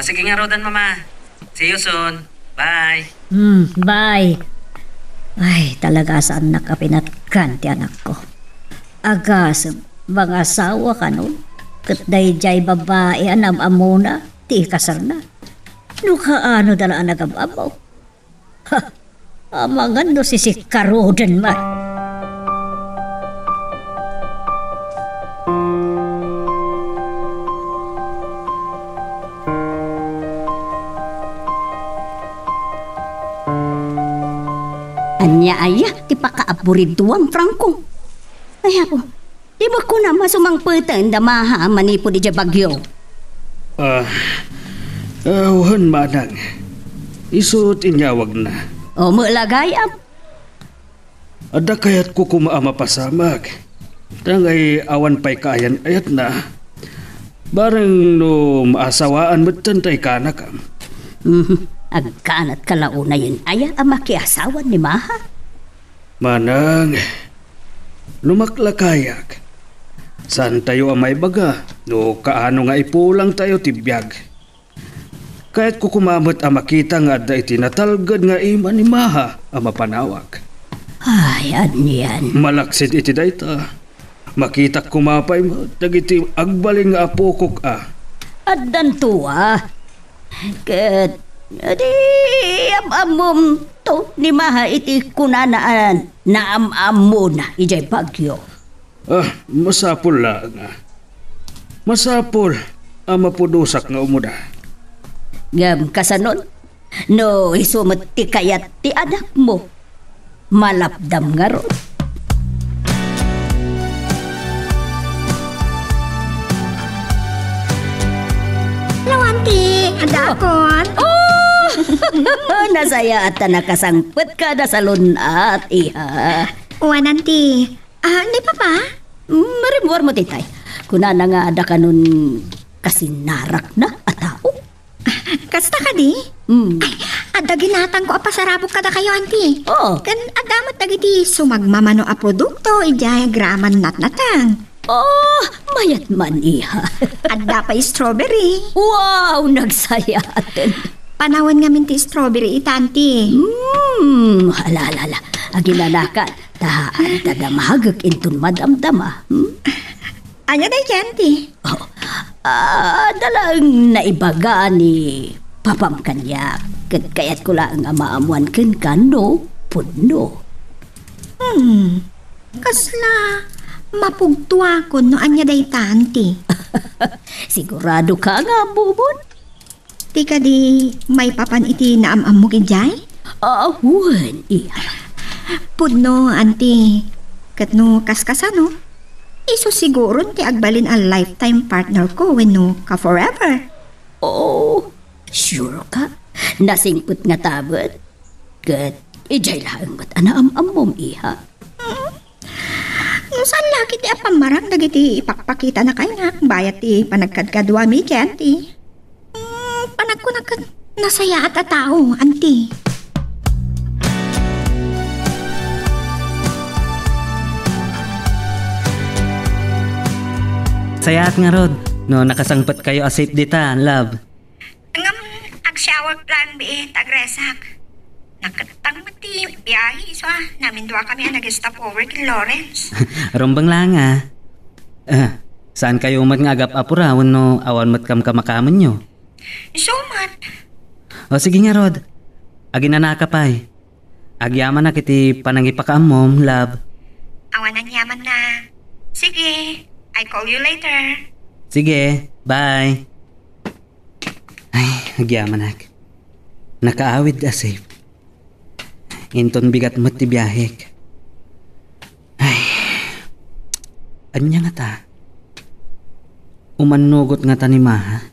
Sige nga, Rodan, Mama. See you soon. Bye. Bye. Ay, talaga saan nakapinatkan ti anak ko. Agas, mga asawa ka nun. Katday jay babae anam amuna, ti kasar na. Nukaano dala nagababaw. Ha, amangan no si Karodan ma. Anya aya, ti pakaapuriduang Franco. Ay ako, di ba ko na masumangputan da maha manipo di bagyo? Awan manang. Isu tinyawag na. O mulagay ab. Ada kayat ko kumaama pasamag. Tangay awan pa'y kayan ayat na. Barang no maasawaan mo tantay ka na ka. Agkanat kalauna yun aya ang makiasawan ni maha. Manang, lumaklakayak. Saan tayo amay baga? No kaano nga ipulang tayo tibiyag. Kahit ko kumamot ang makita nga da itinatalgad nga ima ni maha ang mapanawag. Ay, anyan. Malaksid iti dayta. Makita kumapay mo, dagiti agbaling nga apokok Addan tuwa. Kat, di amom to ni maha iti kunanaan na amamo na ijay bagyo. Masapul lang Masapul ang mapudusak nga umuda. Ngam kasanon, no isumot ti kayat ti anak mo. Malapdam nga ron. Lawanti, adakon. Nasaya at nakasangpet ka na sa lunat, iha. Wananti, ni papa? Marimwar mo, titay. Kuna na nga ada ka nun kasinarak na atao. Kasta ka di? Ay, ada ginatang ko apasarabok kada kayo, auntie. Oo. Kan adamat dagiti sumagmamano a produkto, diagraman natnatang. Oh, mayat man, iha. Ada pa strawberry. Wow, nagsaya atin. Panawan nga minti strawberry itanti. Halala. Aginanakan, tahaan tadamahagag intun madamdama. Anya day kanti? Dalang naibaga ni papam kanya. Kaya't ko lang ang maamuan ken kano, puno. Kasla, mapugtua ko no anya day tanti. Sigurado ka nga, bubon? Tika di may papan iti naamam mo kinjay? Awan, iha. Pudno, auntie. Katno kaskasano? Iso siguro ti agbalin a lifetime partner ko wenno ka forever. Oh, sure ka? Nasingput nga tabot? Kat, ijay lang ba't anaam-am mong iha? No saan laki ti apamarang dagiti ipakpakita na kayo nga bayat ti panagkadkadwa mi kenti. Panagkunagkad nasaya at atao, auntie. Sayaat nga, Rod. No, nakasangpat kayo asip dita, love. Ngam, agsiyawag plan bi, tagresak. Nakatang mati, biyahe, so namin dua kami ang nag-stop over kay Lawrence. Rumbang lang, saan kayo umat nga agap apurawon no awan mat kam kamakaman nyo? So mat. O sige nga, Rod. Agi na nakapay. Agyaman na kiti panangipakaam mom, love. Awan ang yaman na. Sige, I call you later. Sige, bye. Ay, agyaman nak. Nakaawid asip. Inton bigat mo't ti biyahek. Ay, anya nga ta. Umanugot nga ta ni maha.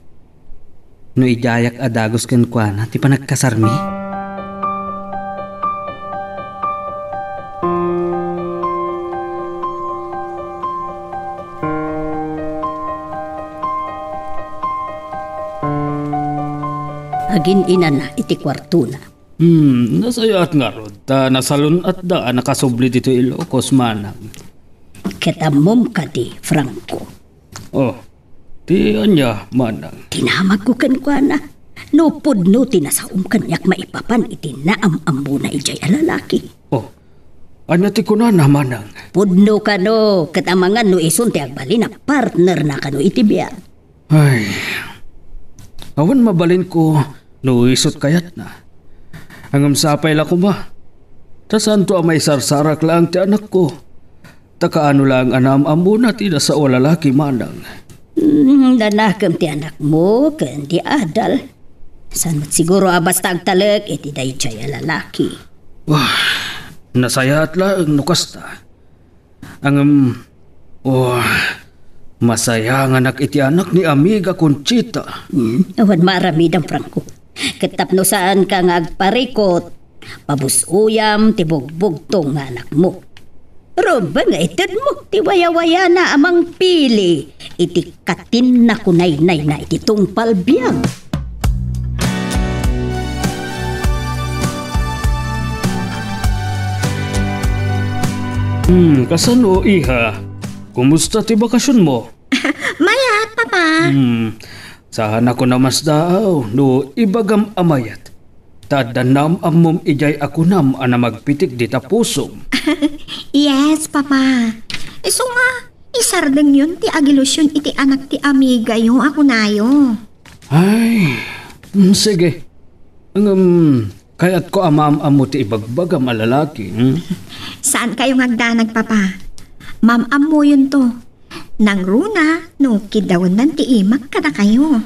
No ijayak adagos ken kuana ti panagkasarmi. Agin ina na iti kwarto na. Nasayat nga rod. Nasalon at daan nakasubli dito Ilocos manang. Ketamom ka di, Franco. Oh, di anya manang. Tinamag ko kan kwa na. No pudno tinasaom kanyak maipapan iti naam-ambo na ijay alalaki. Oh, anya ti kunana manang. Pudno ka no, katamangan no ison ti agbali na partner na kano iti biya. Ay, awan mabalin ko no isot kayat na. Ang sapay la ko ba? Ta santo may sarsarak lang ti anak ko. Takaano lang anam-ambo na ti sa o lalaki manang. Nanakam ti anak mo, kandi adal. San mat siguro abas tagtalag, iti dayjay lalaki. Wah, nasayat lang nukasta. Masaya nga anak iti anak ni Amiga Conchita. Awan maramidang Franco. Katapno saan ka nga agparikot, pabusuyam, tibugbugtong nga anak mo. Roba nga itad mo, ti waya-waya na amang pili. Iti katin na kunay-nay na iti tungpal biyang. Kasano iha? Kumusta ti bakasyon mo? Mayat, papa. Sahan ako namas daaw, no ibagam amayat. Tadanam amom ijay ako nam ana magpitik di tapusom. Yes, papa. Iso nga, isardeng yun ti agilusyon iti anak ti Amiga yung ako nayo. Ay, sige. Kaya't ko amam-amo ti ibagbagam alalaki. Saan kayo ngagdanag, papa? Ma'am mo yun to. Nang runa, no kidawan nan ti imak kada kayo.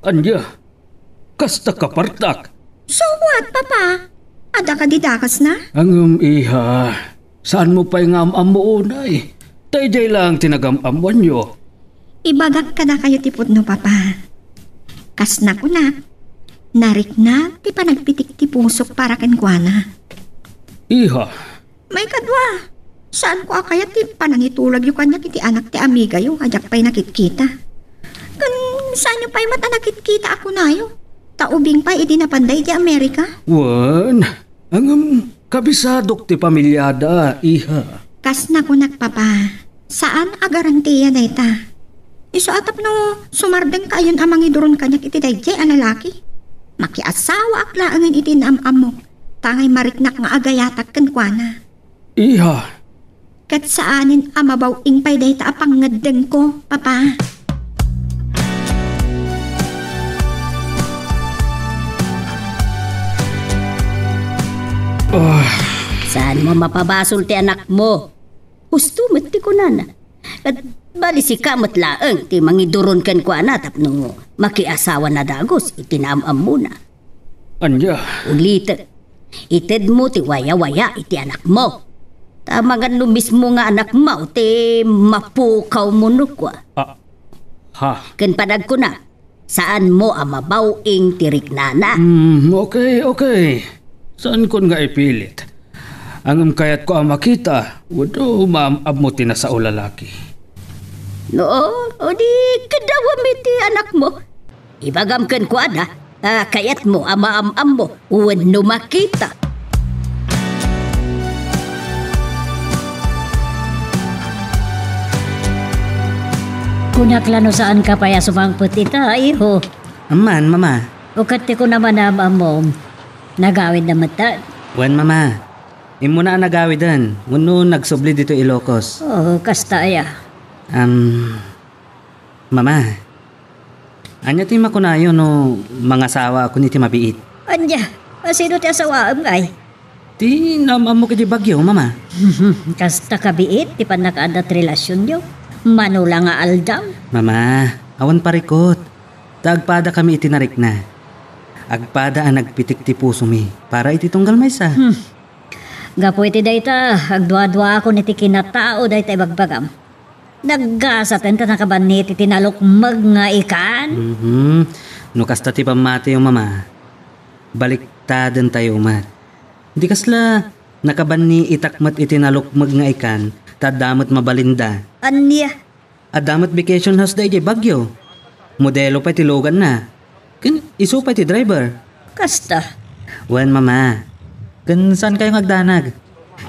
Anya, kasta kapartak. So what, papa? Ada ka didakas na? Iha, saan mo pa'y ngam-am mo unay? Tayjay lang tinagam-amuan nyo. Ibagak ka na kayo tipod no, papa. Kas na ko na. Narik na, ti pa nagpitik ti pusok para kenkwana. Iha, May kadwa. Saan ko akaya ti panangitulag yung kanya kiti anak ti Amiga yung ajak pa'y nakitkita. Kan saan yung pa'y mata nakitkita ako na yung? Taubing pa iti napanday di Amerika? wan, kabisadok ti pamilyada, iha. Kas na ko nagpapa. Saan agarantiya na ita? Iso atap no, sumardeng kayon amang iduron kanya kiti dayjay ang lalaki. Makiasawa aklaan iti naam-am mo. Tangay mariknak nga agayatak kenkwana. Iha, Kat saanin amabawing pay day ta apangadeng ko, papa. Saan mo mapabasol ti anak mo? Gusto mo't ti kunan. At bali si kamot laeng ti mangiduron kan ko ana tapno makiasawa na dagos itinamam mo na. anya, Ulit, ited mo ti waya-waya iti anak mo. Tamagan no mismo nga anak mo ti mapukaw mo nukwa. ha. Ken padag ko na, saan mo amabawing tirik nana? Okay. Saan kon nga ipilit? Ang kayat ko ang makita, wado maam-ab mo tina sa o lalaki. No, o di kadawam iti anak mo. Ibagam ken ko ada, kayat mo ama-am-am mo, uwan no makita. Kunaklano saan ka paya sumangput ita, iho. Aman, mama. Ukati ko naman na mamom. Nagawid na mata. Wan, mama. Imo na ang nagawi dan. Wano nagsubli dito Ilocos. Oh, kasta ya. Mama. Anya ti makunayo no mga sawa ko ni ti mabiit. Anya, sino ti asawaam ay? Ti namam mo kiti bagyo, mama. Kasta kabiit, ti pa nakaadat relasyon nyo. Manula nga aldam. Mama, awan parikot. Tagpada kami itinarik na. Agpada ang nagpitik ti puso mi para ititunggal may sa. Gapo iti dayta, agdwa-dwa ako niti kinatao dayta ibagbagam. Naggasatan ka nakabanit iti nalukmag nga ikan. No kasta ti pamati yung mama. Baliktadan tayo mat. Hindi kasla nakabani itakmat itinalukmag nga ikan. Tadamot mabalinda. Anya, Adamot vacation house day bagyo. Modelo pa tilogan na. Kan iso pa ti driver. kasta. Wan mama. Kan saan kayo ngagdanag?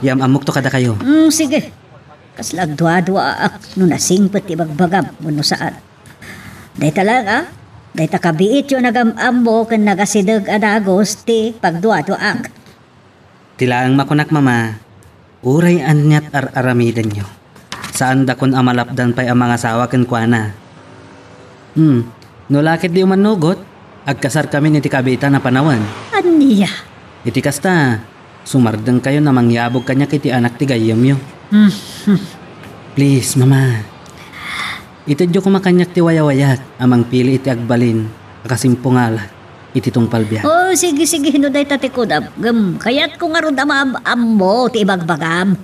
Yam amok to kada kayo. Sige. Kaslag dwa-dwa ak no nasingpet ibagbagam no saan. Day talaga, Day takabiit yung nagamambo kan nagasideg adagos ti pagduwa-duak. Tilaang makunak mama, uray anyat aramidan nyo. Saan da kun amalapdan pa'y ang mga asawa ken kuana. No lakit di umanugot, agkasar kami ni ti kabita na panawan. Aniya? Iti kasta, sumardeng kayo na mangyabog kanya kiti anak ti gayam yo. Please, mama. Itadyo ko makanyak ti wayawayat, amang pili iti agbalin, akasimpungalat, iti tungpal biya. Oh, sige, no day tatikod kayat ko nga ron ambo ti ibagbagam.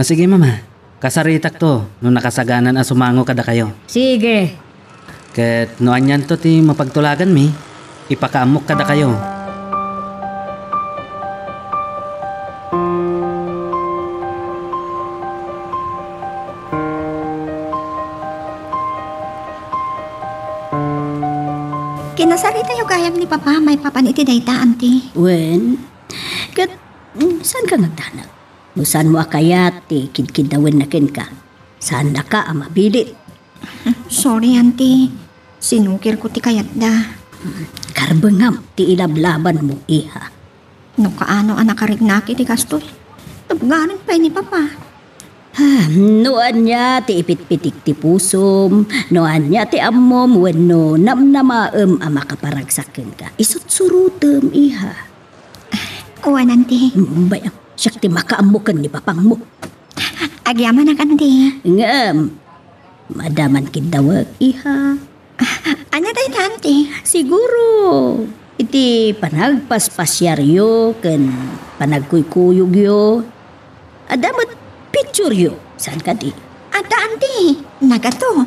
Sige mama, kasaritak to, no nakasaganan a sumango kada kayo. Sige. Ket no anyan to ti mapagtulagan mi, ipakaamok kada kayo. Kinasarita yung gayam ni Papa, may papan iti dayta, auntie. Wen, kat, saan ka nagdanag? Saan mo akayat, kidkidawin na kin ka? Saan na ka mabilit? Sorry, auntie. Sinukir ko ti kayat da. Karbangam, ti ilablaban mo, iha. No kaano anak karignaki ti kastoy. Nabgaran pa ni Papa. Noan niya ti ipitpitik ti pusom, noan niya ti ammom wenno namnamaem ama kaparagsaken ka. Isutsurutem iha. Uwan, auntie. Bayang, siyak ti makaamukan ni papang mo. Agyaman na, auntie. Ngam, madaman kidawag iha. Ano dayta, auntie? Siguro, iti panagpaspasyaryo ken panagkuykuyog yo. Adamat picture yo. Saan ka di? Ada, auntie. Nagato.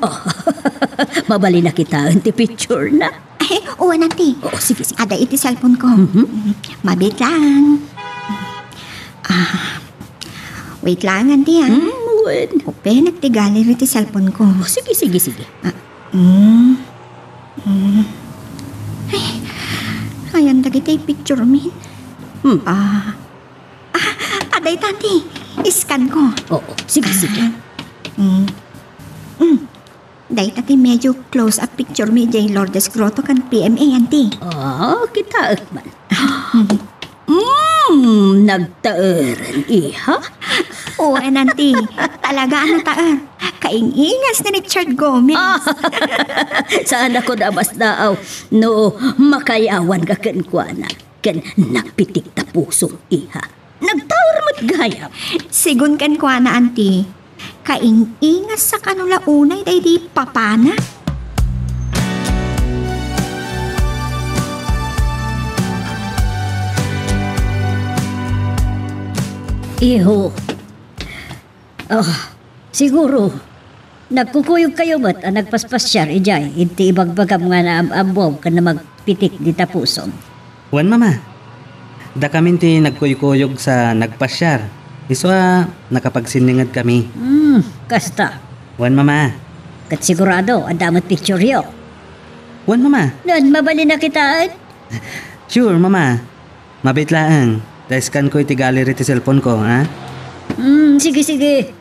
Mabali na kita ti picture na. Ay, uwan, auntie. Oo, sige, sige. Ada iti cellphone ko. Mabit lang. Wait lang, auntie, Wen. Ope, nagtigali rin ti cellphone ko. Sige, sige, sige. Ayan, dagiti picture min. Hmm. Aday, tanti. Iscan ko. Oo, sige, sige. Day, tati medyo close up picture mi J. Lourdes Grotto kan PMA, auntie. Kita man. Nagtaeran, iha? Oo, auntie. Talaga ano taer. Kaingingas ni Richard Gomez. Saan ako dabas daaw? No, makayawan ka kenkwana. Ken nagpitik ta pusong iha. Nagtawar mo't gayam. Sigun kan kwa na, auntie. Kaingingas sa kanula unay day di papana. Iho. Siguro. Nagkukuyog kayo ba't nagpaspasyar ijay. Inti ibagbagam nga na ambaw ka na magpitik di tapuson. Wan mama, da kami ti nagkuykuyog sa nagpasyar. Iswa nakapagsiningad kami. Kasta. Wan mama. Kat sigurado, adamat picture yo. Wan mama. Noon, mabali na kitaan. Sure mama. Mabitlaang. Da-scan ko iti gallery ti cellphone ko, ha? Sige, sige.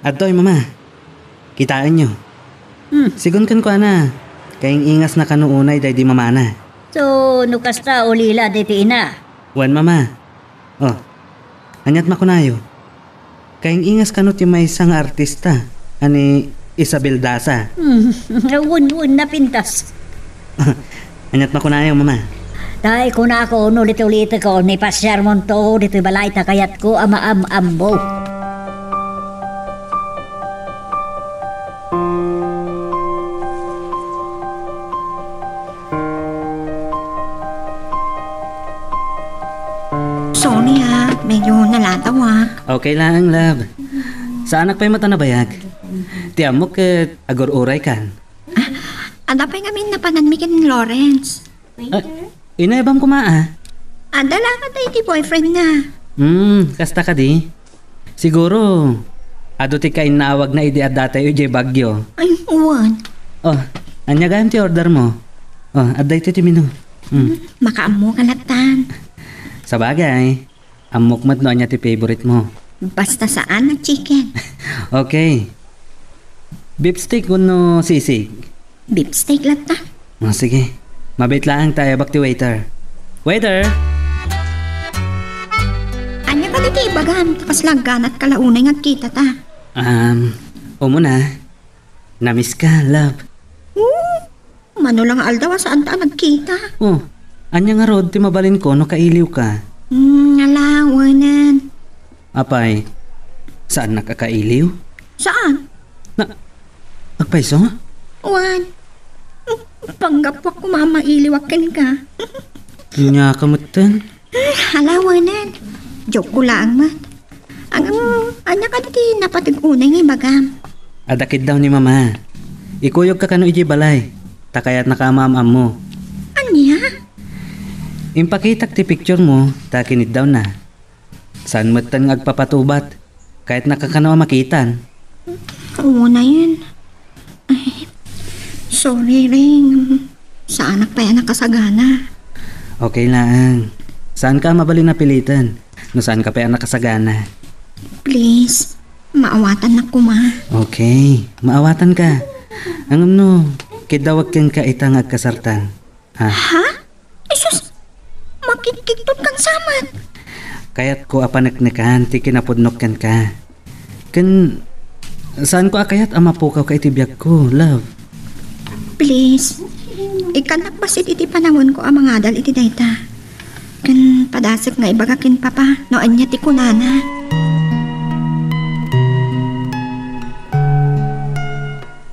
Adoy mama. Kitaan nyo. Sigun kan ko na. Kaing ingas na kanuunay day di mamana. So, nukasta ulila diti ina. Wan mama. Anyat makunayo. Kaing ingas kanu ti may isang artista. Ani Isabel Daza. Wun na pintas. Anyat makunayo mama. Tay ko na ako ulit-ulit ko ni pasyar mo to dito balay takayat ko ambo. Sorry ha, medyo nalatawak. Okay lang love. Sa anak pa'y mata na bayag. Ti amok agor uray kan. Ada pa ngamin na pananmikin ni Lawrence. Inaibam ko maa. Ada lang ka tayo ti boyfriend na. Kasta ka di. Siguro, ado ti kain naawag na idi at datay ujay bagyo. Ay, uwan. Anya gayam ti order mo. Aday ti minu. Makaamo kalatan. Sa bagay, amok mat no anya ti favorite mo. Basta saan na chicken. Okay, Beef steak kuno sisig. Beef steak lang ta. Sige. Mabait lang tayo bakti waiter. Waiter! Anya ka diti ibagam, takas laggan at kalaunay nga kita ta. Umo na. Namiss ka, love. Mano lang aldaw saan ta nagkita. Oh, anya nga rod, timabalin ko no kailiw ka. Alawanan. Apay, saan nakakailiw? Saan? Agpaiso? Wan. Panggap ko mamailiwakan ka. Nya kamutan? Alawanan. Joke ko lang mat. Anya ka diti napatig-unay nga ibagam. Adakid daw ni mama. Ikuyog ka kano iji balay. Takayat nakamamam mo. Anya? Impakitak ti picture mo, takinid daw na. Saan matan nga agpapatubat? Kahit nakakanawa makitan. Oo na yun. Ay, sorry ring. Saan pa yan nakasagana? Okay lang. Saan ka mabali na pilitan? No saan ka pa nakasagana? Please, maawatan na ko ma. Okay, maawatan ka. Ang no, kidawag kang ka itang agkasartan. Ha? Ha? Isus, makikiktot kang saman. Kayat ko apanaknakan, ti kinapudnok ka. Saan ko akayat amapukaw ka itibiyag ko, love? Please, ikanak basit iti panahon ko ang mga adal iti dayta. Padasag nga ibagakin papa, no anya ti kunana.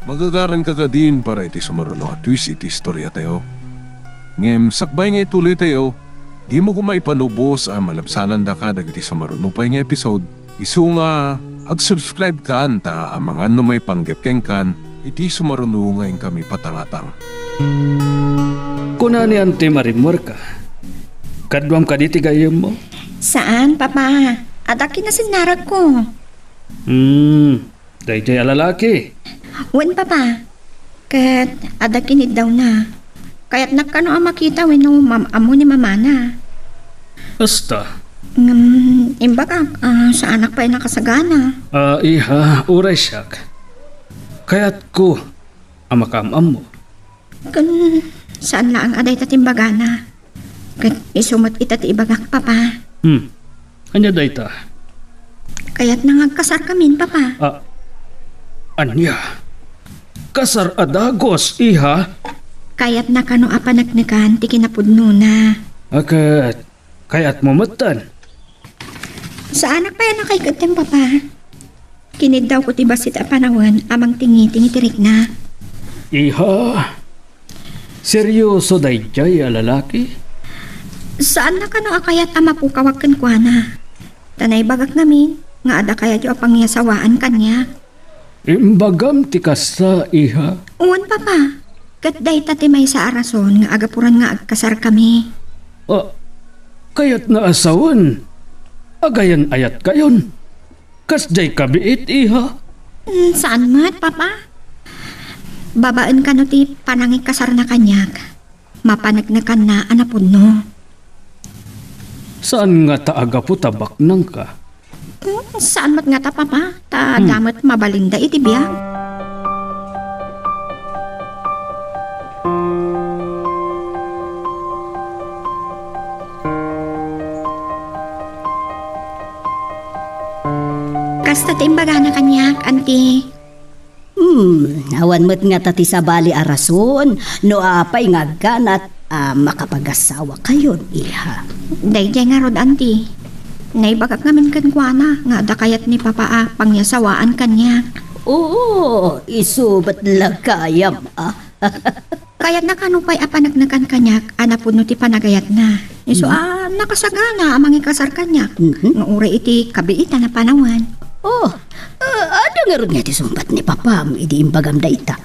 Magagaran ka ka din para iti sumaruno at twist iti istorya tayo. Ngem, sakbay nga ituloy tayo, di mo kumaipanubos ang malabsanan da ka dagiti sumaruno pa nga episode. Isu nga, ag-subscribe ka anta ang mga may panggepkeng kan, iti sumaruno nga kami patangatang. Kuna ni Ante Marimor ka. Kadwam ka diti gayem mo. Saan, papa? Atakin na sinarag ko. Dayjay alalaki. Wen, papa. Kat adakinid daw na. Kaya't nakano ang makita when no amo ni mama na. Basta. Imbaka, sa anak pa yung nakasagana. Iha, uray siyak. Kaya't ko, amakam-am mo. Saan lang aday tatimbagana? Kat isumat itati ibagak, papa. Anya dayta? Kaya't nangagkasar kamin, papa. Anya? Kasar adagos, iha? Kaya't nakano apanagnakan, ti kinapudno na. Kaya't mamatan. Sa anak pa yan nakaigatim, papa. Kinid daw ko ti basit a panawan, amang tingi-tingi tirik na. Iha? Seryoso dayjay a lalaki? Saan na kano akayat ama po kawagkan kwa na? Tanay bagak namin, nga ada kaya jo pangyasawaan kanya. Imbagam ti kasa, iha? Uwan, papa. Kat day tati may sa arason nga agapuran nga agkasar kami. Kaya't na asawan. Agayan ayat kayon. Kasjay kabiit, iha? Saan mat, papa? Babaan ka no ti panangik kasar na kanyak. Mapanagnakan na anapod no. Saan nga taaga po tabak nang ka? Saan mat nga ta, papa? Ta damat mabalinda iti biya. Kasta timbaga na kanyak, auntie. Awan mo't nga tati sa bali arason, no apay nga ganat makapag-asawa kayon, iha. Dayjay nga rod, auntie. Naibagak namin kan kuana, nga da kayat ni papa pangyasawaan kanya. Oo, isubat lagayam Kayat na kanupay apanagnakan kanyak, anapod no ti panagayat na. Iso nakasagana amang ikasar kanyak. Nga ure iti kabiita na panawan. Ada nga ron nga ti sumpat ni papa, idi imbagam da ita.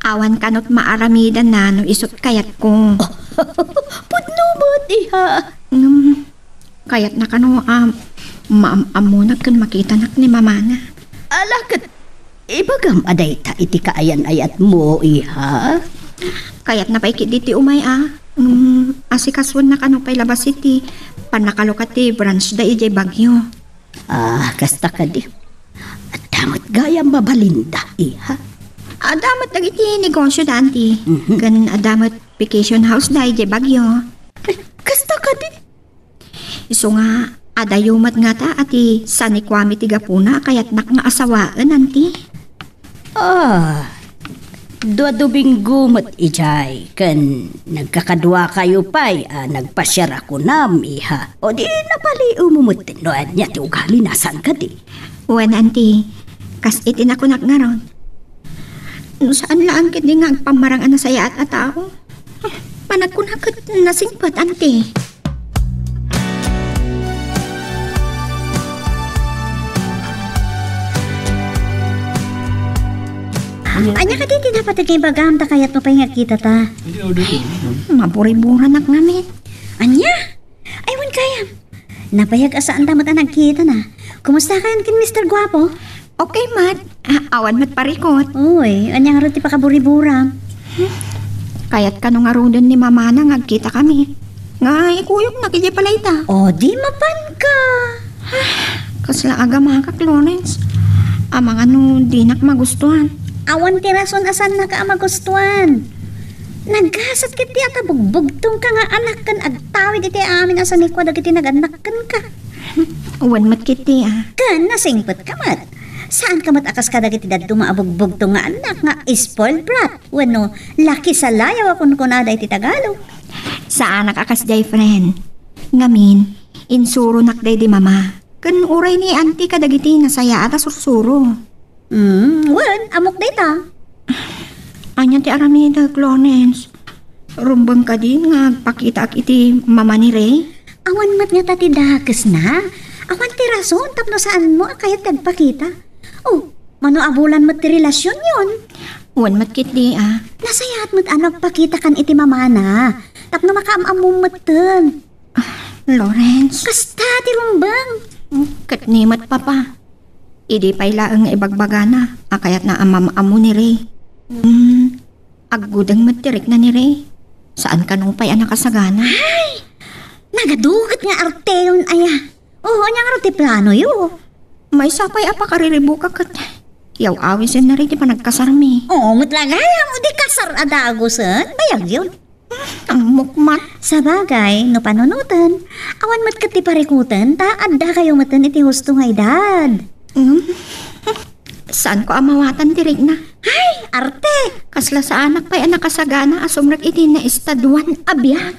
Awan kanot maaramidan na no isot kayat ko. Pudnubot, iha. Kayat na kano maamunag kan makita nak ni mama na. Alakat, ibagam aday ta iti kaayan-ayat mo, iha. Kayat na paikit diti umay asikaswan na kano pay labas iti panakalokati branch da ijay bagyo. Kasta ka di. At damot gaya mabalinda, iha. Adamat dagiti negosyo danti. Kan adamat vacation house dahi di Bagyo. Kasta ka di. Iso nga, adayumat nga ta ati sanikwami ti gapuna kayat nak nga asawaan anti. Dua-dubing gumot ijay. Kan nagkakadwa kayo pa'y nagpasyar ako nam, iha. O di napali umumutin no niya ti ugali nasan ka di. Wan anti, kas itin ako nakngaron. No saan laan kit di nga agpamarang ana saya at atao. Panagkunakot nasingpat anti. Anya ka diti dapat kay bagam ta kayat mo pa nga kita ta. Maburi-bura nak namin. Anya? Aywan kaya. Napayag asaan damat ang nagkita na. Kumusta kayan kin Mr. Guapo? Okay, Mat. Awan mat parikot. Uy, anya nga rin ti pakaburi-bura. Kayat ka nung arudon ni Mama na ngagkita kami. Nga, ikuyok na kaya pala ita. O di mapan ka. Kasla aga mga ka-Clarence. Amang ano, di nak magustuhan. Awan ti rason asan na ka magustuhan. Nagkasat kiti at bugbugtong ka nga anak kan agtawid iti amin asan ni kwa dagiti naganak kan ka. Uwan mat kiti Kan nasingpet ka mat. Saan ka mat akas ka dagiti dadto maabugbugtong nga anak nga spoiled brat. Wano, laki sa layaw akong kunada iti Tagalog. Sa anak akas day friend. Ngamin, insuro nak day di Mama. Kan uray ni auntie kadagiti nasaya at sursuro. Wan, amok data. Anya ti aramida, Clarence. Rumbang ka din nga pakita ak iti Mama ni Ray. Awan mat nga tati dakas na. Awan ti rason tapno saan mo kayat kagpakita. Oh, mano abulan mat ti relasyon yun. Uwan mat kit di Nasayat mat anak pakita kan iti mamana. Tapno makaamamum matan. Lawrence. Kasta ti rumbang. Katnimat papa. Idi pailaang ibagbaga na. Akayat na amam-amu ni Ray. Aggudang matirik na ni Ray. Saan ka nung pa'y anak kasagana? Ay! Nagadugat nga arte yun, aya. Oo, niyang arte plano yun. May sapay apa kariribu ka kat. Yaw awisin na rin di pa nagkasarmi. Oo, matlagaya mo di kasar adagusan. Bayag yun. Ang mukmat. Sa bagay, no panunutan. Awan mat kat ti parikutan, taadda kayo matan iti husto nga edad. Saan ko amawatan tirig na? Ay, arte! Kasla sa anak pa'y anak kasagana asumrak iti na estaduan abiyag.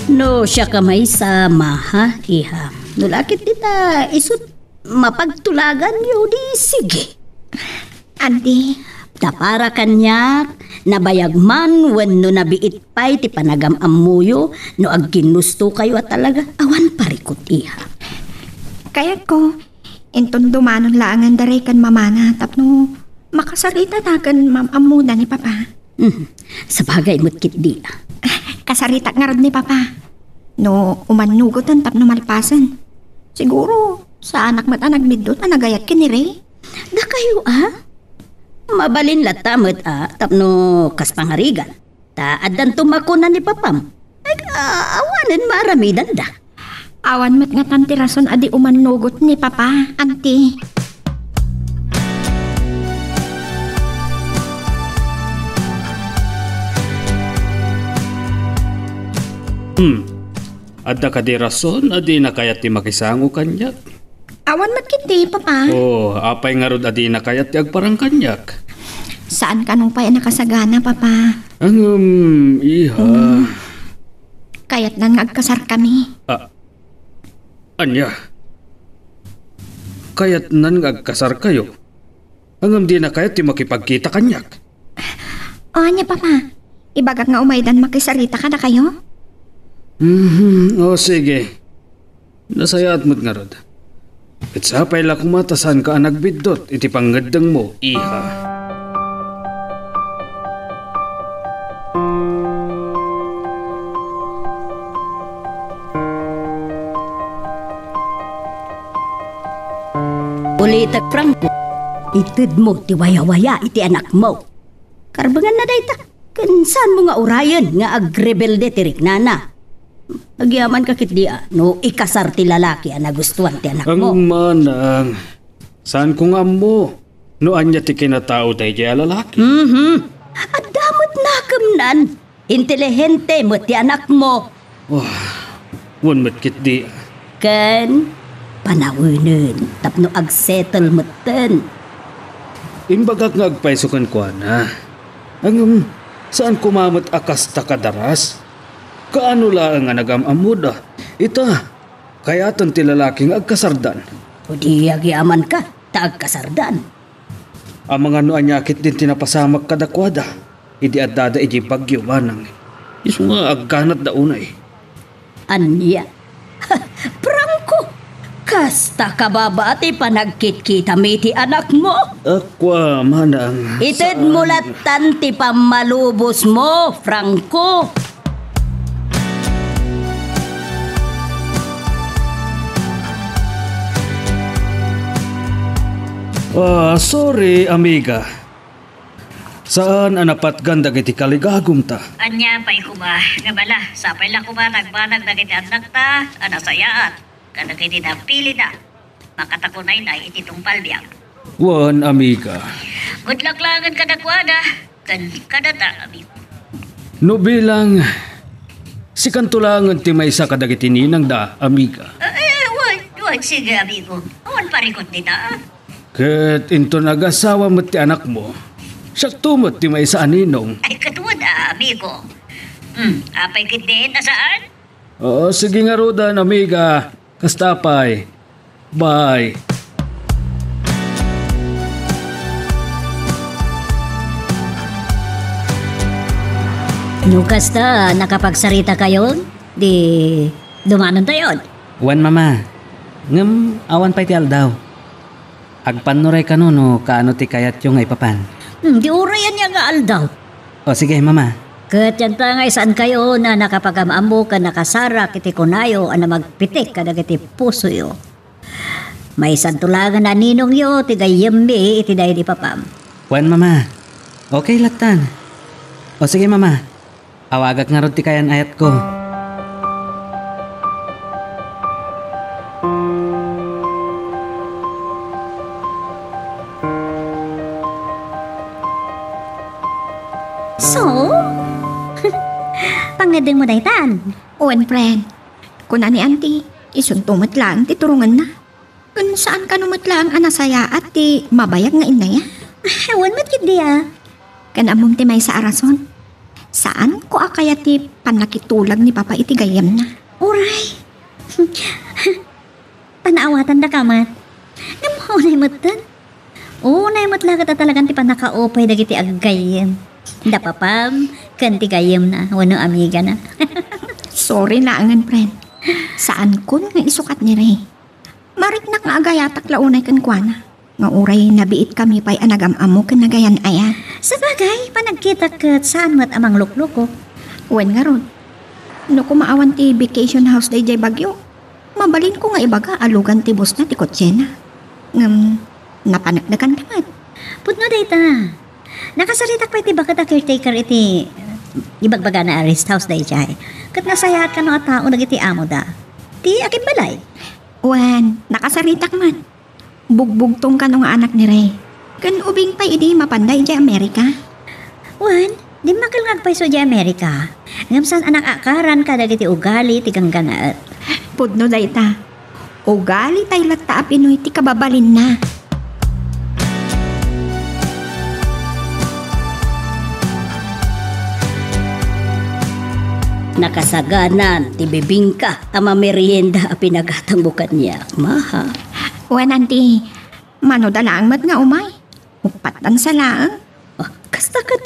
No, siya kamay sama, ha, iha. Nulakit dita, isut, mapagtulagan yo di, sige. Adi, Tapara kanyak, nabayag man, wenno nabiit pa'y ti panagam-amuyo, no agginusto kayo at talaga, awan parikot, iha. kaya ko, inton dumanon laangan daray kan mamana, tapno makasarita ta kan mamamuda ni Papa. Sa bagay mo't kit di, Kasarita nga rin ni Papa. No, umanugotan tapno malpasan. Siguro, sa anak mata nagbidot na nagayat kin ni Ray. Da kayo, mabalin latamot, tapno kas pangarigan. Taadan tumakunan ni Papam. Ay, awanin maramidan da. Awan mat nga tanti rason adi umanugot ni Papa, auntie. Adda ka di rason, adi na kayat ti makisango kanyak. Awan mat kiti, Papa. Oh, apay nga rod adi na kayat ti agparang kanyak. Saan ka nung pa'y nakasagana, Papa? Iha. Kayat nan agkasar kami. Anya? Kayat nan agkasar kayo? Di na kayat ti makipagkita kanyak. O, anya, Papa? Ibagak nga umaydan makisarita ka na kayo? O sige. Nasayat mo't nga rod. At sapay la kumatasan ka nagbidot iti pangadang mo, iha. Ulitak Franco, itid mo ti waya-waya iti anak mo. Karbangan na dayta, kansan mo nga urayan nga agrebelde ti riknana. Nagyaman ka kit dia. No, ikasar ti lalaki ang nagustuhan ti anak mo. Ang manang, saan ko nga mo? No anya ti kinatao tayo jay lalaki. At damot na kamnan. Intelihente mo ti anak mo. Wan matkit di. Kan, panawinin. Tapno ag-settle mo ten. Imbagak nga agpaisukan ko na. Ang saan kumamot akas ta kadaras? Kaano lang nga nagamamuda? Ita, kayatan ti lalaking agkasardan. O di agiaman ka, taag kasardan. Ang mga noanyakit din tinapasamak kadakwada. Idi adada iji bagyo manang. Isu nga agkanat da unay. Anya? Prangko! Kasta kababati panagkit-kita ti anak mo. Akwa manang. Ited mo latan ti pamalubos mo, Franco. Sorry, amiga. Saan anapat ganda kiti kaligagom ta? Anya pa'y kuma, nga bala, sapay lang kuma nagbanag na kiti anak ta, anasayaat, kada kiti napili na, makatakunay na ititong palbiyang. Wan, amiga. Good luck langan kada kwada, kan kada ta, amigo. No bilang, si kantulangan ti may isa kadagiti ninang da, amiga. Wag, sige, amigo. Awan parikot nita. Ket into nagasawa mo ti anak mo, siya tumot ti may isa aninong. Ay, katuwa na, amigo. Apay kitin na saan? Sige nga rodan, amiga. Kastapay. Bye. Nukas ta, nakapagsarita kayo? Di, dumanon tayo. Wan mama, ngam awan pa'y ti aldaw. Agpanuray ka no kaano ti kayat yung ay papan. Di urayan niya nga aldaw. O sige mama. Kat yan ta nga saan kayo na nakapagamaamo ka nakasara kiti kunayo ana magpitik kada kiti puso yo. May santulagan na ninong yo ti gayembi iti dahi di papam. Wan mama. Okay latan. O sige mama. Awagak nga ron ti kayan ayat ko. So, pangadeng mo daytan. Owen, friend. Kuna ni auntie, isuntumot lang, ti turungan na. Kung saan ka numatlang anasaya at ti mabayag nga inaya. Ewan matkid diya. Kanamong ti may sa arason. Saan ko akaya ti panakitulag ni Papa iti gayam na. Uray. Panaawatan na kamat. Namunay mo tan. Unay mo't lagat at talagang ti panakaopay dagiti aggayem. Dapapam, kanti gayem na. Wano amiga na. Sorry laangan, friend. Saan ko nga isukat ni Ray? Marik na nga agayatak launay kan kuana. Nga uray nabiit kami pa'y anagam-amo kan nagayan ayan. Sa bagay, panagkita kat saan mo't amang lukloko. Uwan nga ron. No kumaawan ti vacation house day jay bagyo. Mabalin ko nga ibaga alugan ti bus na ti kotsena. Napanagdagan ka nga. Putno dayta. Nakasaritak pa iti bakat a caretaker iti ibagbaga na rest house day jay. Kat nasayahat ka no at tao nagiti amo da. Ti aking balay. Uwan, nakasaritak man. Bugbugtong ka nung anak ni Ray. Kan ubing pa idi mapanday jay Amerika. Wan, di makalngag pa iso jay Amerika. Ngamsan anak akaran ka dagiti ugali ti gangganat. Pudno dayta. Ugali tay latta a Pinoy ti kababalin na. Nakasaganan, ti bibingka, ama merienda a pinagatang bukat niya. Maha. Uwan, auntie. Mano dalaang mat nga umay. Upatan sa laang. Kasta ka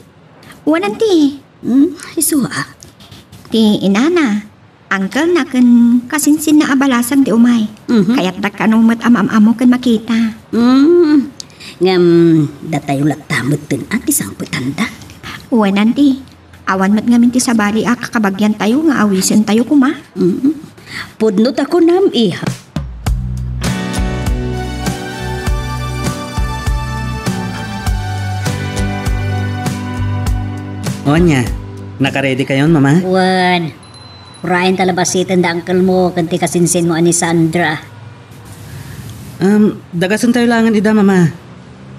Uwan, auntie. Isuha. Ti inana. Uncle na kan kasinsin na abalasang ti umay. Kaya't da ka nung mat amam-amo kan makita. Ngam, datayo latamot tin at isang putanda. Uwan, auntie. Awan mat ngamin ti sabali kakabagyan tayo nga awisen tayo kuma. Pudnot ako nam iha. O nya, nakaredy kayon mama? Wan, Ryan talabasitin da uncle mo kanti kasinsin mo ani Sandra. Dagasan tayo langan ida mama.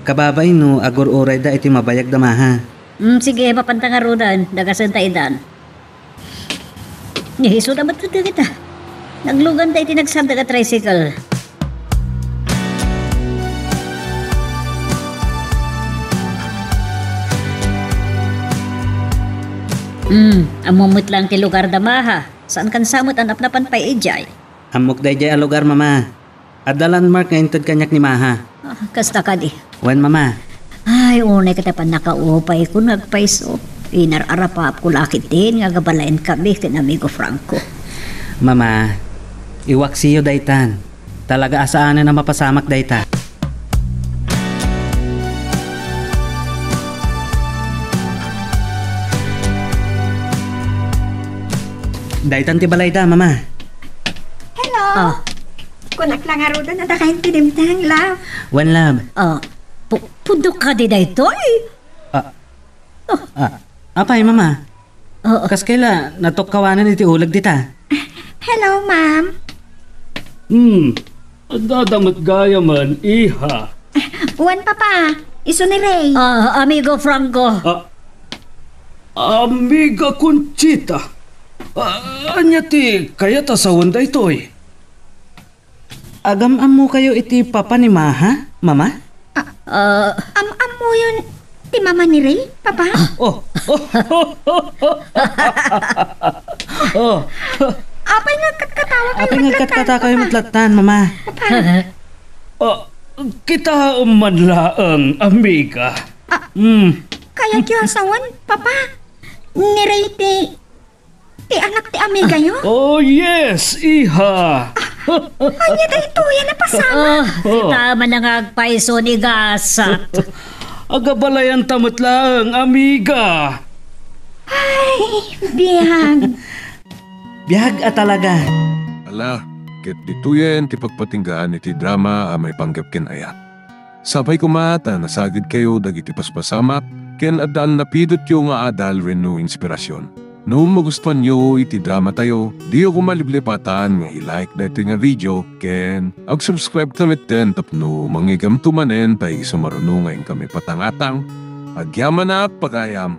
Kababay no, agor oray da iti mabayag da maha. Sige, mapanta nga rodan. Dagasan tayo dan. Nihiso na ba't kita? Naglugan tayo tinagsanda ka tricycle. Amumot lang ti lugar da maha. Saan kan samot anap na panpay ijay? Amok day jay a lugar mama. Adda landmark nga intod kanyak ni maha. Kasta ka di. Wen mama. Ay, unay kita pa nakaupay ko nagpaiso. Inar-arapap ko lakit din nga gabalain kami kin amigo Franco. Mama, iwak siyo daytan. Talaga asaanan na mapasamak dayta. Daytan ti balay da, mama. Hello. Oh, Kunak lang aro doon na dakain tinimtang, love. Wen lab. Pudok ka di daytoy. Apay, mama. Oo. Kas kaila, natok-kawanan iti ulag dita. Hello, ma'am. Dadamot gaya man, iha. Uwan, papa. Iso ni Ray. Amigo Franco. Amiga Conchita. Anya ti kaya ta sa wanda ito'y. Agam mo kayo iti papa ni maha, mama? Am mo yun, ti mama ni Ray, papa? Oh. Apay nagkatawa kayo. Apay nagkatkata kayo matlatan, mama. Kita man laang, amiga. Kaya kyo asawan, papa? Ni Ray ti anak ti amiga yun? Oh yes, iha. Anya da ito, yan napasama. Tama na nga agpaiso ni Gasat. Agabalayan tamot lang, amiga. Ay, biyag. Biyag at talaga. Ala, ket dituyen ti pagpatinggaan iti drama a may panggap ken aya. Sabay kumata nasagid kayo dagiti paspasamak ken adal napidot yung nga adal renu inspirasyon. No magustuhan nyo iti drama tayo, di ako maliblipatan nga i-like dito nga video ken ag-subscribe tamit din tapno mangigam tumanen tayo sumarunungan kami patangatang agyaman na pagayam.